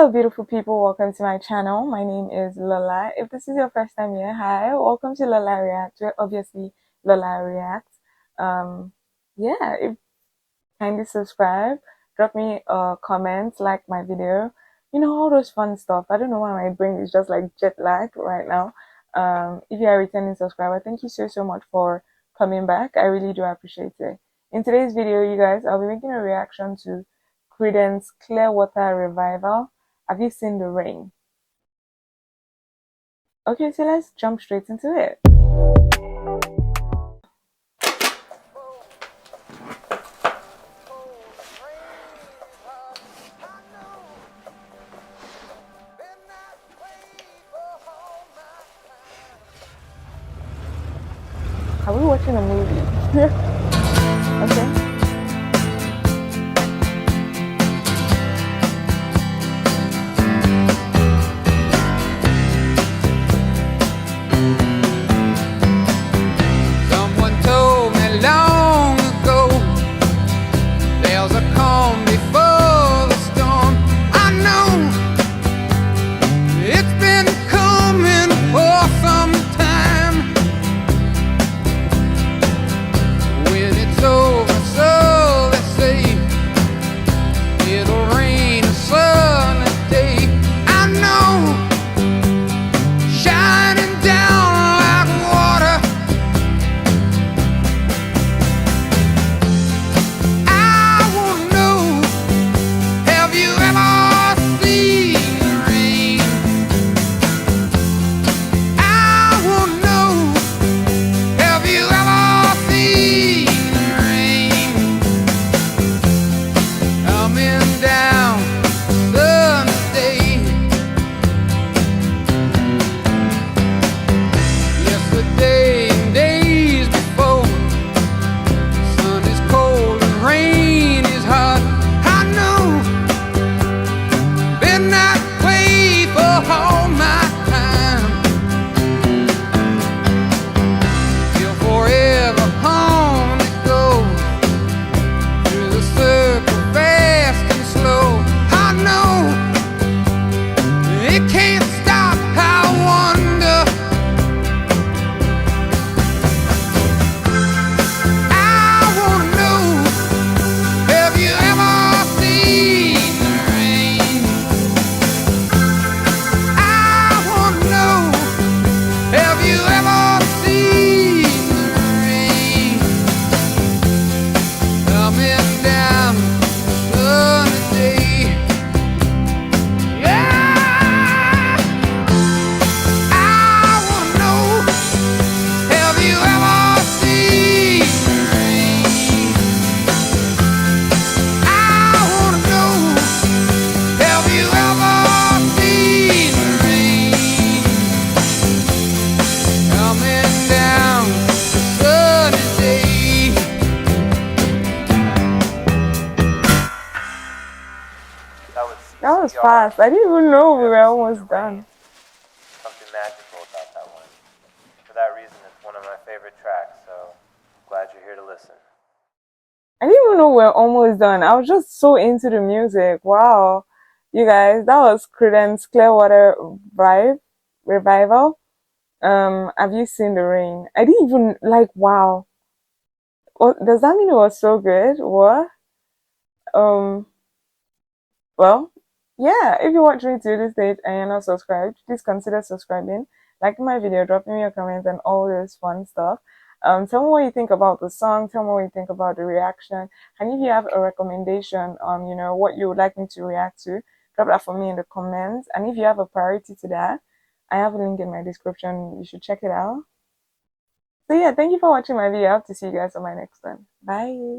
Hello beautiful people, welcome to my channel. My name is Lola. If this is your first time here, hi, welcome to Lola React, where obviously Lola React. Um if kindly subscribe, drop me a comment, like my video, all those fun stuff. I don't know why my brain is just like jet lag right now. If you are a returning subscriber, thank you so much for coming back. I really do appreciate it. In today's video, you guys, I'll be making a reaction to Creedence Clearwater Revival. Have you seen the rain? Okay, so let's jump straight into it. Are we watching a movie? Okay. Someone told me long ago there's a calm before the storm. I know it's been coming for some time. When it's over, so they say, it'll rain a sunny day. I know, shining down like water. I wanna know, have you ever seen the rain? I wanna know, have you ever seen the rain? Coming down Sunday. Yesterday and days before, sun is cold and rain is hot. I know, been that way for all my time. Till forever on it goes, through the circle fast and slow. I know, it can't stop. I wonder, I wanna know, have you ever seen the rain? I wanna know, have you ever seen the rain? Coming down sunny day. Yeah, I wanna know, have you ever seen the rain? I wanna know, have you ever seen the rain? Coming down sunny day. That was fast. I didn't even know we were almost done. Something magical about that one. For that reason, it's one of my favorite tracks, so glad you're here to listen. I didn't even know we were almost done. I was just so into the music. Wow. You guys, that was Creedence Clearwater Revival. Have you seen the rain? I didn't even like, wow. What does that mean? It was so good? What? Um, well, yeah, if you watch me to this stage and you're not subscribed, please consider subscribing, liking my video, dropping me your comments and all this fun stuff. Tell me what you think about the song, tell me what you think about the reaction, and if you have a recommendation on, what you would like me to react to, drop that for me in the comments. And if you have a priority to that, I have a link in my description. You should check it out. So yeah, thank you for watching my video. I hope to see you guys on my next one. Bye.